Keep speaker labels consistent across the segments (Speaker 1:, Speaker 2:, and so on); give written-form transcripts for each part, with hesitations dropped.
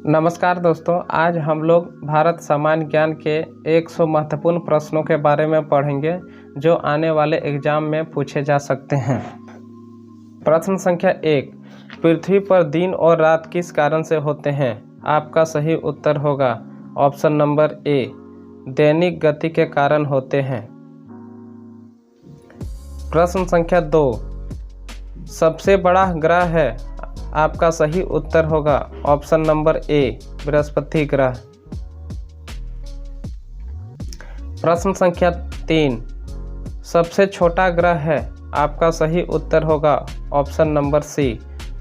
Speaker 1: नमस्कार दोस्तों, आज हम लोग भारत सामान्य ज्ञान के 100 महत्वपूर्ण प्रश्नों के बारे में पढ़ेंगे जो आने वाले एग्जाम में पूछे जा सकते हैं। प्रश्न संख्या 1, पृथ्वी पर दिन और रात किस कारण से होते हैं? आपका सही उत्तर होगा ऑप्शन नंबर ए, दैनिक गति के कारण होते हैं। प्रश्न संख्या 2, सबसे बड़ा ग्रह है? आपका सही उत्तर होगा ऑप्शन नंबर ए, बृहस्पति ग्रह। प्रश्न संख्या 3, सबसे छोटा ग्रह है? आपका सही उत्तर होगा ऑप्शन नंबर सी,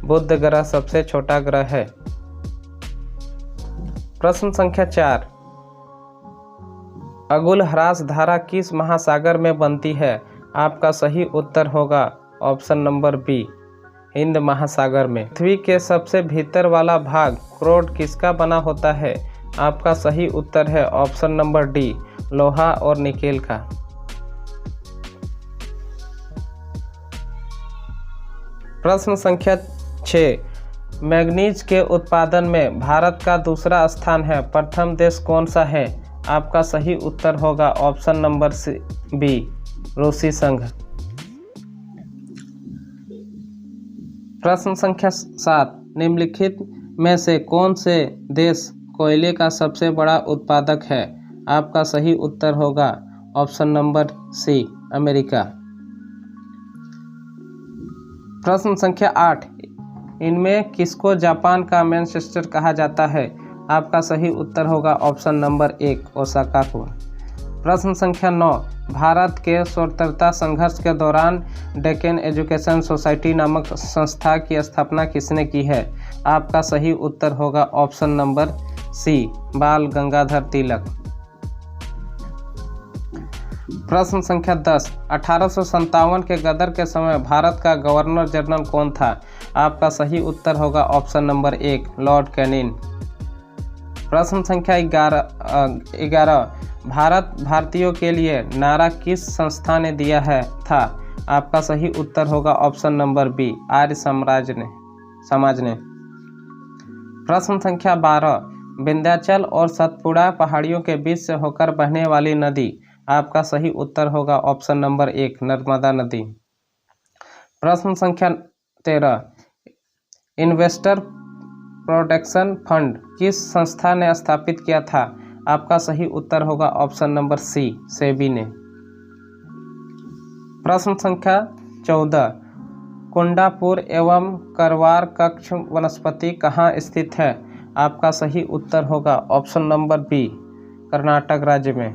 Speaker 1: बुध ग्रह सबसे छोटा ग्रह है। प्रश्न संख्या 4, अगुल ह्रास धारा किस महासागर में बनती है? आपका सही उत्तर होगा ऑप्शन नंबर बी, हिंद महासागर में। पृथ्वी के सबसे भीतर वाला भाग क्रोड किसका बना होता है? आपका सही उत्तर है ऑप्शन नंबर डी, लोहा और निकेल का। प्रश्न संख्या 6, मैग्नीज के उत्पादन में भारत का दूसरा स्थान है, प्रथम देश कौन सा है? आपका सही उत्तर होगा ऑप्शन नंबर बी, रूसी संघ। प्रश्न संख्या 7, निम्नलिखित में से कौन से देश कोयले का सबसे बड़ा उत्पादक है? आपका सही उत्तर होगा ऑप्शन नंबर सी, अमेरिका। प्रश्न संख्या 8, इनमें किसको जापान का मैनचेस्टर कहा जाता है? आपका सही उत्तर होगा ऑप्शन नंबर 1, ओसाका को। प्रश्न संख्या 9, भारत के स्वतंत्रता संघर्ष के दौरान डेक्कन एजुकेशन सोसाइटी नामक संस्था की स्थापना किसने की है? आपका सही उत्तर होगा ऑप्शन नंबर सी, बाल गंगाधर तिलक। प्रश्न संख्या 10, 1857 के गदर के समय भारत का गवर्नर जनरल कौन था? आपका सही उत्तर होगा ऑप्शन नंबर 1, लॉर्ड कैनिंग। प्रश्न संख्या 11, भारत भारतीयों के लिए नारा किस संस्था ने दिया था? आपका सही उत्तर होगा option number B, Arya Samaj ने। प्रश्न संख्या 12, विंध्याचल और सतपुड़ा पहाड़ियों के बीच से होकर बहने वाली नदी? आपका सही उत्तर होगा ऑप्शन नंबर 1, नर्मदा नदी। प्रश्न संख्या 13, इन्वेस्टर प्रोटेक्शन फंड किस संस्था ने स्थापित किया था? आपका सही उत्तर होगा ऑप्शन नंबर सी, सेबी ने। प्रश्न संख्या 14, कुंडापुर एवं करवार कक्ष वनस्पति कहाँ स्थित है? आपका सही उत्तर होगा ऑप्शन नंबर बी, कर्नाटक राज्य में।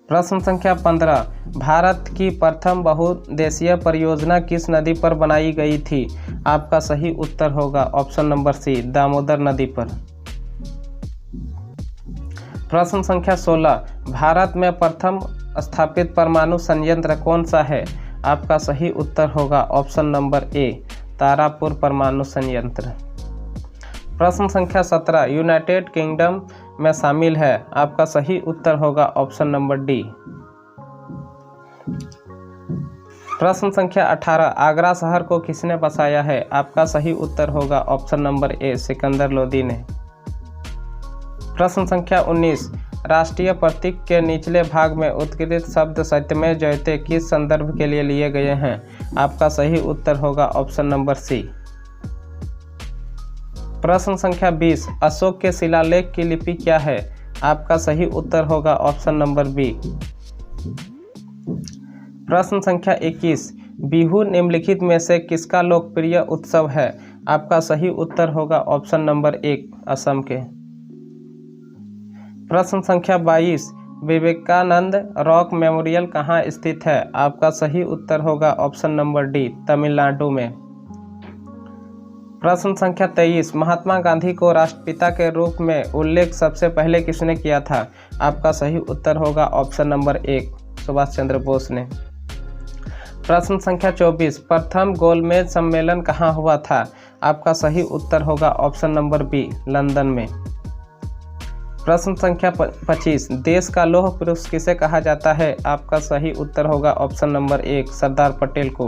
Speaker 1: प्रश्न संख्या 15, भारत की प्रथम बहुउद्देशीय परियोजना किस नदी पर बनाई गई थी? आपका सही उत्तर होगा ऑप्शन नंबर सी, दामोदर नदी पर। प्रश्न संख्या 16, भारत में प्रथम स्थापित परमाणु संयंत्र कौन सा है? आपका सही उत्तर होगा ऑप्शन नंबर ए, तारापुर परमाणु संयंत्र। प्रश्न संख्या 17, यूनाइटेड किंगडम में शामिल है? आपका सही उत्तर होगा ऑप्शन नंबर डी। प्रश्न संख्या 18, आगरा शहर को किसने बसाया है? आपका सही उत्तर होगा ऑप्शन नंबर ए, सिकंदर लोदी ने। प्रश्न संख्या 19, राष्ट्रीय प्रतीक के निचले भाग में उत्कृत शब्द सत्यमेव जयते किस संदर्भ के लिए लिए गए हैं? आपका सही उत्तर होगा ऑप्शन नंबर सी। प्रश्न संख्या 20, अशोक के शिलालेख की लिपि क्या है? आपका सही उत्तर होगा ऑप्शन नंबर बी। प्रश्न संख्या 21, बिहू निम्नलिखित में से किसका लोकप्रिय उत्सव है? आपका सही उत्तर होगा ऑप्शन नंबर 1, असम के। प्रश्न संख्या 22, विवेकानंद रॉक मेमोरियल कहाँ स्थित है? आपका सही उत्तर होगा ऑप्शन नंबर डी, तमिलनाडु में। प्रश्न संख्या 23, महात्मा गांधी को राष्ट्रपिता के रूप में उल्लेख सबसे पहले किसने किया था? आपका सही उत्तर होगा ऑप्शन नंबर 1, सुभाष चंद्र बोस ने। प्रश्न संख्या 24, प्रथम गोलमेज सम्मेलन कहाँ हुआ था? आपका सही उत्तर होगा ऑप्शन नंबर बी, लंदन में। प्रश्न संख्या 25, देश का लौह पुरुष किसे कहा जाता है? आपका सही उत्तर होगा ऑप्शन नंबर 1, सरदार पटेल को।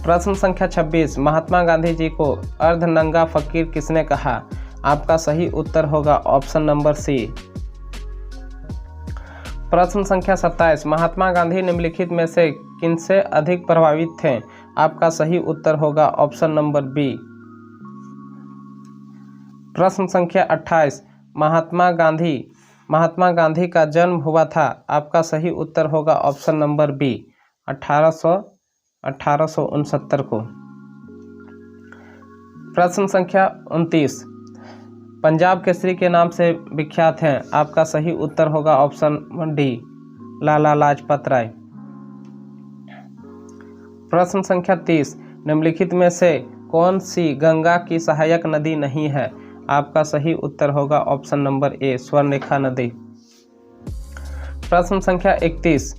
Speaker 1: प्रश्न संख्या 26, महात्मा गांधी जी को अर्धनंगा फकीर किसने कहा? आपका सही उत्तर होगा ऑप्शन नंबर सी। प्रश्न संख्या 27, महात्मा गांधी निम्नलिखित में से किनसे अधिक प्रभावित थे? आपका सही उत्तर होगा ऑप्शन नंबर बी। प्रश्न संख्या 28, महात्मा गांधी का जन्म हुआ था? आपका सही उत्तर होगा ऑप्शन नंबर बी 1869 को। प्रश्न संख्या 29, पंजाब केसरी के नाम से विख्यात हैं? आपका सही उत्तर होगा ऑप्शन डी लाला लाजपत राय। प्रश्न संख्या 30, निम्नलिखित में से कौन सी गंगा की सहायक नदी नहीं है? आपका सही उत्तर होगा ऑप्शन नंबर ए स्वर्णरेखा नदी। प्रश्न संख्या 31,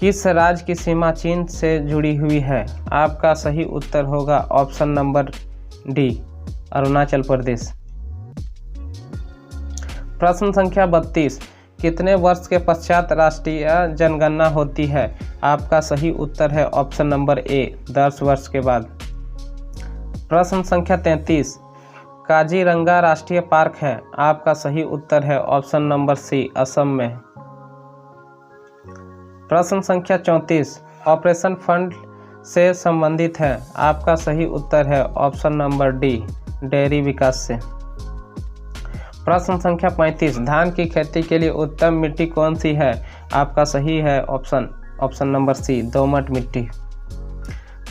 Speaker 1: किस राज्य की सीमा चीन से जुड़ी हुई है? आपका सही उत्तर होगा option number D Arunachal Pradesh. प्रश्न संख्या 32, कितने वर्ष के पश्चात राष्ट्रीय जनगणना होती है? आपका सही उत्तर है ऑप्शन नंबर ए 10 वर्ष के बाद। प्रश्न संख्या 33, काजीरंगा राष्ट्रीय पार्क है? आपका सही उत्तर है ऑप्शन नंबर सी असम में। प्रश्न संख्या 34, ऑपरेशन फंड से संबंधित है? आपका सही उत्तर है ऑप्शन नंबर डी डेयरी विकास से। प्रश्न संख्या 35, धान की खेती के लिए उत्तम मिट्टी कौन सी है? आपका सही है ऑप्शन नंबर सी दोमट मिट्टी।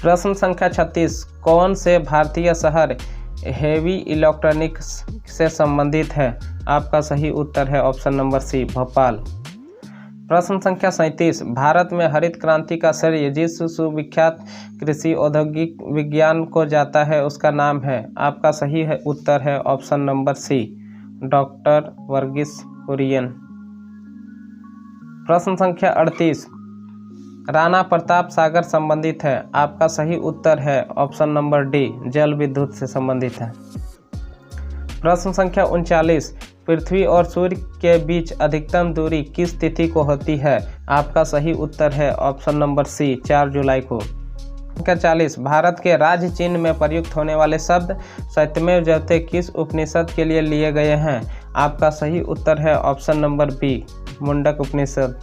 Speaker 1: प्रश्न संख्या 36, कौन से भारतीय शहर हेवी इलेक्ट्रॉनिक्स से संबंधित है? आपका सही उत्तर है ऑप्शन नंबर सी भोपाल। प्रश्न संख्या 37, भारत में हरित क्रांति का श्रेय जिस सुविख्यात कृषि औद्योगिक विज्ञान को जाता है उसका नाम है? आपका सही है उत्तर है option number C doctor Verghese Kurien. प्रश्न संख्या 38, राणा प्रताप सागर संबंधित है? आपका सही उत्तर है ऑप्शन नंबर डी जल विद्युत से संबंधित है। प्रश्न संख्या 39, पृथ्वी और सूर्य के बीच अधिकतम दूरी किस तिथि को होती है? आपका सही उत्तर है ऑप्शन नंबर सी 4 जुलाई को। संख्या 40, भारत के राज्य चिन्ह में प्रयुक्त होने वाले शब्द सत्यमेव जयते किस उपनिषद के लिए लिए गए हैं? आपका सही उत्तर है ऑप्शन नंबर बी मुंडक उपनिषद।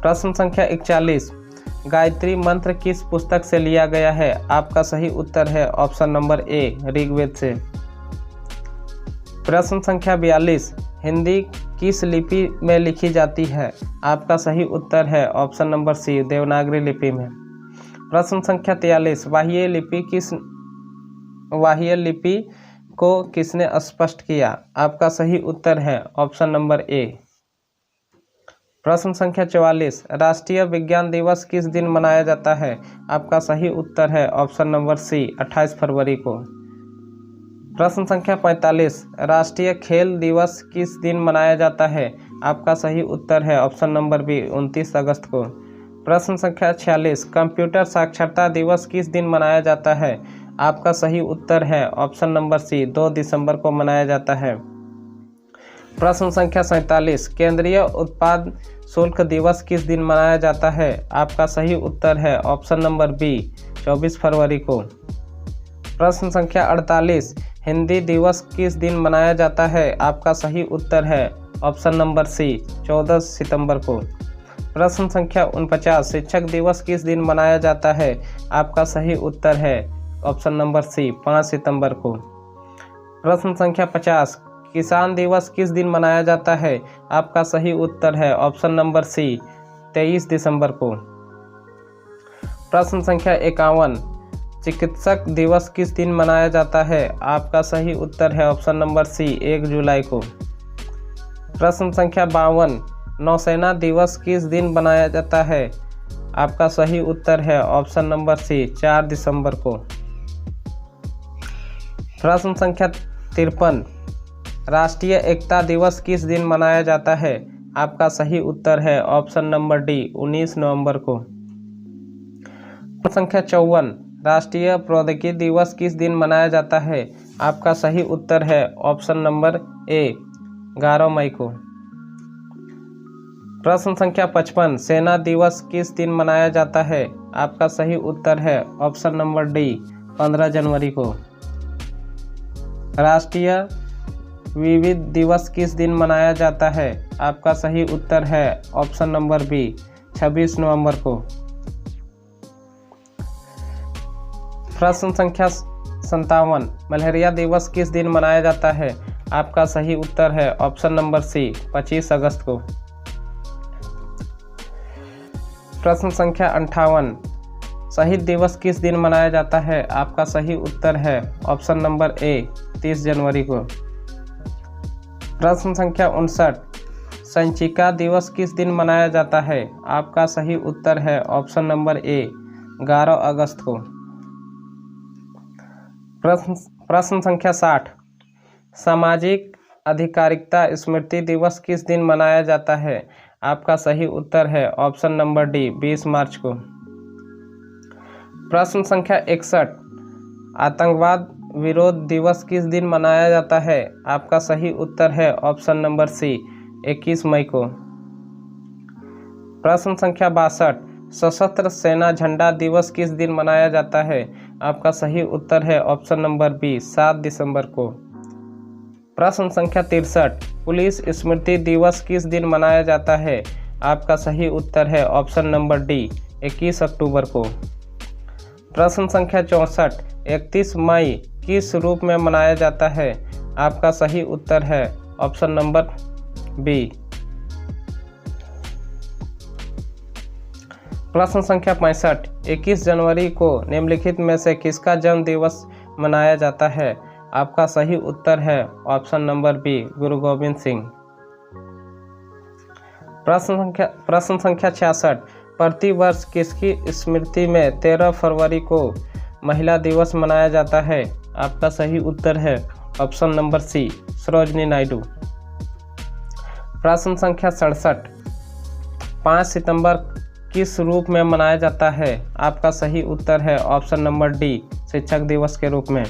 Speaker 1: प्रश्न संख्या 41, गायत्री मंत्र किस पुस्तक से लिया गया है? आपका सही उत्तर है ऑप्शन नंबर ए ऋग्वेद से। प्रश्न संख्या 42, हिंदी किस लिपि में लिखी जाती है? आपका सही उत्तर है ऑप्शन नंबर सी देवनागरी लिपि में। प्रश्न संख्या 43, वाह्य लिपि को किसने स्पष्ट किया? आपका सही उत्तर है ऑप्शन नंबर ए। प्रश्न संख्या 44, राष्ट्रीय विज्ञान दिवस किस दिन मनाया जाता है? आपका सही उत्तर है ऑप्शन नंबर सी 28 फरवरी को। प्रश्न संख्या 45, राष्ट्रीय खेल दिवस किस दिन मनाया जाता है? आपका सही उत्तर है ऑप्शन नंबर बी 29 अगस्त को। प्रश्न संख्या 46, कंप्यूटर साक्षरता दिवस किस दिन मनाया जाता है? आपका सही उत्तर है ऑप्शन नंबर सी 2 दिसंबर को मनाया जाता है। प्रश्न संख्या 47, केंद्रीय उत्पाद शुल्क दिवस किस दिन मनाया जाता है? आपका सही उत्तर है ऑप्शन नंबर बी 24 फरवरी को। प्रश्न संख्या 48, हिंदी दिवस किस दिन मनाया जाता है? आपका सही उत्तर है ऑप्शन नंबर सी 14 सितंबर को। प्रश्न संख्या 49, शिक्षक दिवस किस दिन मनाया जाता है? आपका सही उत्तर है ऑप्शन नंबर सी 5 सितंबर को। प्रश्न संख्या 50, किसान दिवस किस दिन मनाया जाता है? आपका सही उत्तर है ऑप्शन नंबर सी 23 दिसंबर को। प्रश्न संख्या 51, चिकित्सक दिवस किस दिन मनाया जाता है? आपका सही उत्तर है ऑप्शन नंबर सी 1 जुलाई को। प्रश्न संख्या 52, नौसेना दिवस किस दिन मनाया जाता है? आपका सही उत्तर है ऑप्शन नंबर सी 4 दिसंबर को। प्रश्न संख्या 53, राष्ट्रीय एकता दिवस किस दिन मनाया जाता है? आपका सही उत्तर है ऑप्शन नंबर डी 19 नवंबर को। प्रश्न संख्या 54, राष्ट्रीय प्रौद्योगिकी दिवस किस दिन मनाया जाता है? आपका सही उत्तर है ऑप्शन नंबर ए 11 मई को। प्रश्न संख्या 55, सेना दिवस किस दिन मनाया जाता है? आपका सही उत्तर है ऑप्शन नंबर डी 15 जनवरी को। राष्ट्रीय विविध दिवस किस दिन मनाया जाता है? आपका सही उत्तर है ऑप्शन नंबर बी 26 नवंबर को। प्रश्न संख्या 57, मलेरिया दिवस किस दिन मनाया जाता है? आपका सही उत्तर है ऑप्शन नंबर सी 25 अगस्त को। प्रश्न संख्या 58, शहीद दिवस किस दिन मनाया जाता है? आपका सही उत्तर है ऑप्शन नंबर ए 30 जनवरी को। प्रश्न संख्या 59, संचिका दिवस किस दिन मनाया जाता है? आपका सही उत्तर है ऑप्शन नंबर ए 11 अगस्त को। प्रश्न संख्या 60, सामाजिक अधिकारिता स्मृति दिवस किस दिन मनाया जाता है? आपका सही उत्तर है ऑप्शन नंबर डी 20 मार्च को। प्रश्न संख्या 61, आतंकवाद विरोध दिवस किस दिन मनाया जाता है? आपका सही उत्तर है ऑप्शन नंबर सी 21 मई को। प्रश्न संख्या 62, सशस्त्र सेना झंडा दिवस किस दिन मनाया जाता है? आपका सही उत्तर है ऑप्शन नंबर बी 7 दिसंबर को। प्रश्न संख्या 63, पुलिस स्मृति दिवस किस दिन मनाया जाता है? आपका सही उत्तर है ऑप्शन नंबर डी 21 अक्टूबर को। प्रश्न संख्या 64, 31 मई किस रूप में मनाया जाता है? आपका सही उत्तर है ऑप्शन नंबर बी। प्रश्न संख्या 65, 21 जनवरी को निम्नलिखित में से किसका जन्म दिवस मनाया जाता है? आपका सही उत्तर है ऑप्शन नंबर बी गुरु गोविंद सिंह। प्रश्न संख्या 66, प्रतिवर्ष किसकी स्मृति में 13 फरवरी को महिला दिवस मनाया जाता है? आपका सही उत्तर है option number C Sarojini Naidu. प्रश्न संख्या 67, 5 सितंबर किस रूप में मनाया जाता है? आपका सही उत्तर है ऑप्शन नंबर डी शिक्षक दिवस के रूप में।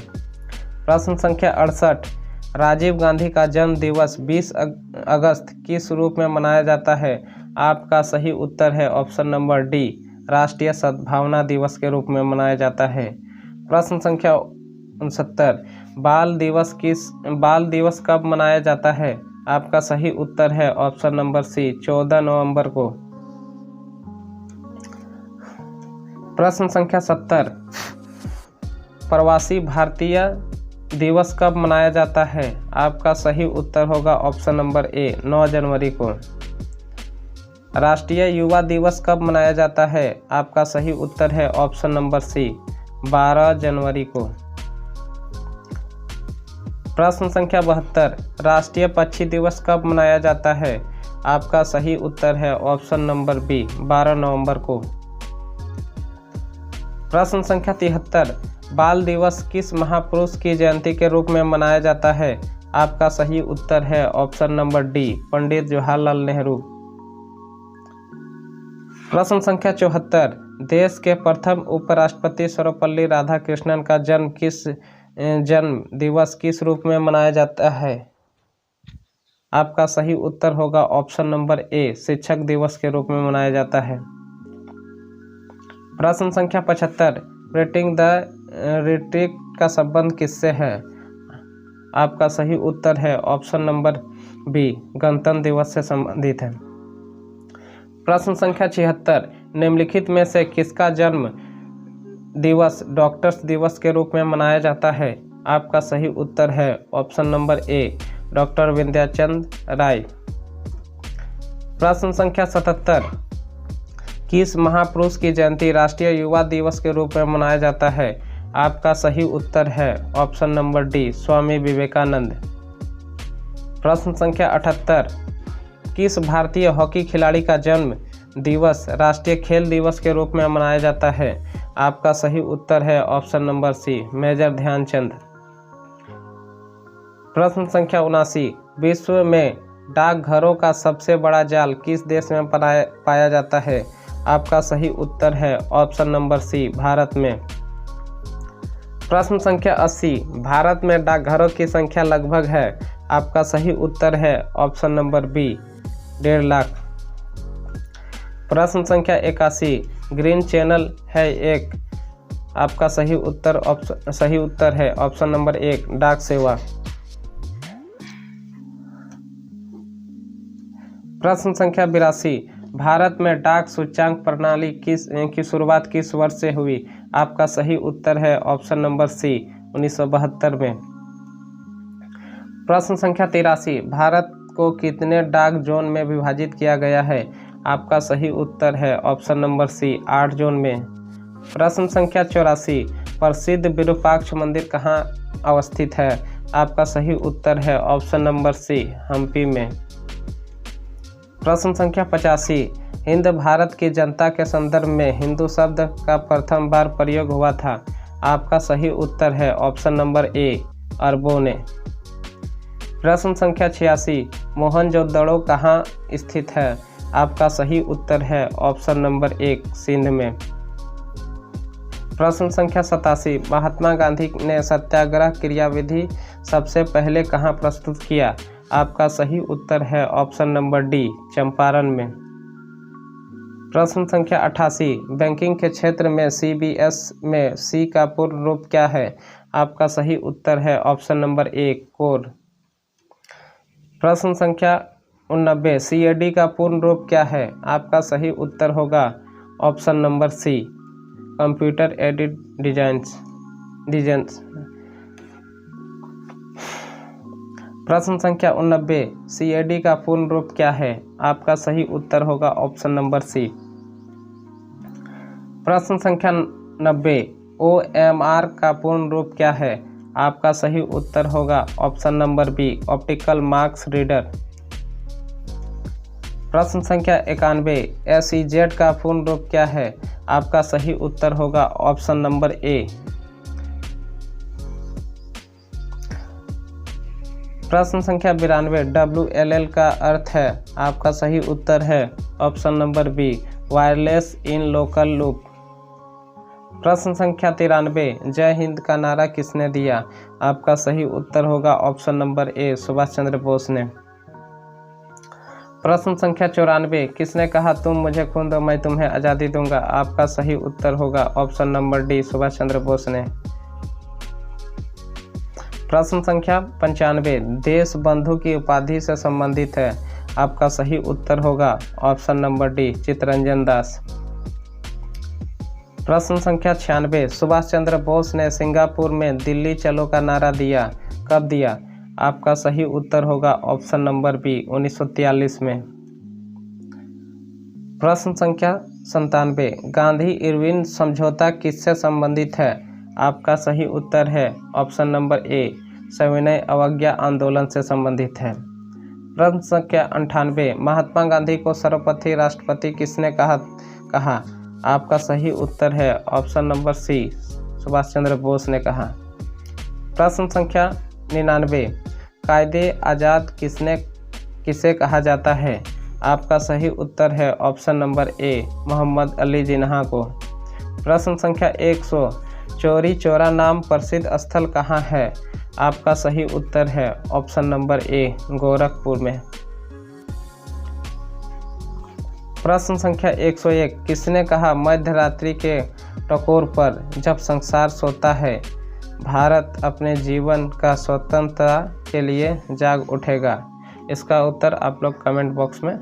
Speaker 1: प्रश्न संख्या 68, राजीव गांधी का जन्म दिवस 20 अगस्त किस रूप में मनाया जाता है? आपका सही उत्तर है ऑप्शन नंबर डी राष्ट्रीय सद्भावना दिवस के रूप में मनाया जाता है। प्रश्न संख्या 69, बाल दिवस कब मनाया जाता है? आपका सही उत्तर है ऑप्शन नंबर सी 14 नवंबर को। प्रश्न संख्या 70, प्रवासी भारतीय दिवस कब मनाया जाता है? आपका सही उत्तर होगा ऑप्शन नंबर ए 9 जनवरी को। राष्ट्रीय युवा दिवस कब मनाया जाता है? आपका सही उत्तर है ऑप्शन नंबर सी 12 जनवरी को। प्रश्न संख्या 72, राष्ट्रीय पक्षी दिवस कब मनाया जाता है? आपका सही उत्तर है ऑप्शन नंबर बी 12 नवंबर को। प्रश्न संख्या 73, बाल दिवस किस महापुरुष की जयंती के रूप में मनाया जाता है? आपका सही उत्तर है option number D Pandit Jawaharlal Nehru. प्रश्न संख्या 74, देश के प्रथम उपराष्ट्रपति सर्वपल्ली राधाकृष्णन का जन्म दिवस किस रूप में मनाया जाता है? आपका सही उत्तर होगा ऑप्शन नंबर ए शिक्षक दिवस के रूप में मनाया जाता है। प्रश्न संख्या 75, प्रिंटिंग द रिट्रीट का संबंध किससे है? आपका सही उत्तर है ऑप्शन नंबर बी गणतंत्र दिवस से संबंधित है। प्रश्न संख्या 76, निम्नलिखित में से किसका जन्म दिवस डॉक्टर्स दिवस के रूप में मनाया जाता है? आपका सही उत्तर है ऑप्शन नंबर ए डॉक्टर विंध्याचंद्र राय। प्रश्न संख्या 77, किस महापुरुष की जयंती राष्ट्रीय युवा दिवस के रूप में मनाया जाता है? आपका सही उत्तर है option number D Swami Vivekananda. प्रश्न संख्या 78, किस भारतीय हॉकी खिलाड़ी का जन्म दिवस राष्ट्रीय खेल दिवस के रूप में मनाया जाता है? आपका सही उत्तर है option number C major Dhyanchand. प्रश्न संख्या 79, विश्व में डाकघरों का सबसे बड़ा जाल किस देश में पाया जाता है? आपका सही उत्तर है ऑप्शन नंबर सी भारत में। प्रश्न संख्या 80, भारत में डाकघरों की संख्या लगभग है? आपका सही उत्तर है ऑप्शन नंबर बी 1.5 लाख। प्रश्न संख्या 81, ग्रीन चैनल है एक। आपका सही उत्तर है ऑप्शन नंबर 1 डाक सेवा। प्रश्न संख्या 82, भारत में डाक सूचकांक प्रणाली की शुरुआत किस वर्ष से हुई? आपका सही उत्तर है ऑप्शन नंबर सी 1972 में। प्रश्न संख्या 83, भारत को कितने डाक जोन में विभाजित किया गया है? आपका सही उत्तर है ऑप्शन नंबर सी 8 जोन में। प्रश्न संख्या 84, प्रसिद्ध विरूपाक्ष मंदिर कहाँ अवस्थित है? आपका सही उत्तर है ऑप्शन नंबर सी हम्पी में। प्रश्न संख्या 85, हिंद भारत की जनता के संदर्भ में हिंदू शब्द का प्रथम बार प्रयोग हुआ था। आपका सही उत्तर है ऑप्शन नंबर ए अरबों ने। प्रश्न संख्या 86, मोहनजोदड़ो कहाँ स्थित है? आपका सही उत्तर है ऑप्शन नंबर 1 सिंध में। प्रश्न संख्या 87, महात्मा गांधी ने सत्याग्रह क्रियाविधि सबसे पहले कहाँ प्रस्तुत किया? आपका सही उत्तर है ऑप्शन नंबर डी चंपारण में। प्रश्न संख्या 88, बैंकिंग के क्षेत्र में CBS में सी का पूर्ण रूप क्या है? आपका सही उत्तर है ऑप्शन नंबर 1 कोर। प्रश्न संख्या 89, CAD का पूर्ण रूप क्या है? आपका सही उत्तर होगा option number C computer aided designs. प्रश्न संख्या 89, CAD का पूर्ण रूप क्या है? आपका सही उत्तर होगा ऑप्शन नंबर सी। प्रश्न संख्या 90, OMR का पूर्ण रूप क्या है? आपका सही उत्तर होगा option number B optical marks reader. प्रश्न संख्या 91, SEZ का पूर्ण रूप क्या है? आपका सही उत्तर होगा ऑप्शन नंबर ए। प्रश्न संख्या 92, WLL का अर्थ है? आपका सही उत्तर है option number B wireless in local loop. प्रश्न संख्या 93, जय हिंद का नारा किसने दिया? आपका सही उत्तर होगा ऑप्शन नंबर ए सुभाष चंद्र बोस ने। प्रश्न संख्या 94, किसने कहा तुम मुझे खून दो मैं तुम्हें आज़ादी दूंगा? आपका सही उत्तर होगा option number D Subhash Chandra Bose ने। प्रश्न संख्या 95, देश बंधु की उपाधि से संबंधित है? आपका सही उत्तर होगा option number D Chittaranjan Das. प्रश्न संख्या 96, सुभाष चंद्र बोस ने सिंगापुर में दिल्ली चलो का नारा दिया, कब दिया? आपका सही उत्तर होगा ऑप्शन नंबर बी 1943 में। प्रश्न संख्या 97, गांधी इरविन समझौता किससे संबंधित है? आपका सही उत्तर है ऑप्शन नंबर ए सविनय अवज्ञा आंदोलन से संबंधित है। प्रश्न संख्या 98, महात्मा गांधी को सर्वप्रथम राष्ट्रपति किसने कहा? आपका सही उत्तर है ऑप्शन नंबर सी सुभाष चंद्र बोस ने कहा। प्रश्न संख्या 99, कायदे आज़ाद किसे कहा जाता है? आपका सही उत्तर है option number A Mohammad Ali Jinnah को। प्रश्न संख्या 100, चौरी चौरा नाम प्रसिद्ध स्थल कहाँ है? आपका सही उत्तर है ऑप्शन नंबर ए गोरखपुर में। प्रश्न संख्या 101, किसने कहा मध्यरात्रि के टकोर पर जब संसार सोता है भारत अपने जीवन का स्वतंत्रता के लिए जाग उठेगा? इसका उत्तर आप लोग कमेंट बॉक्स में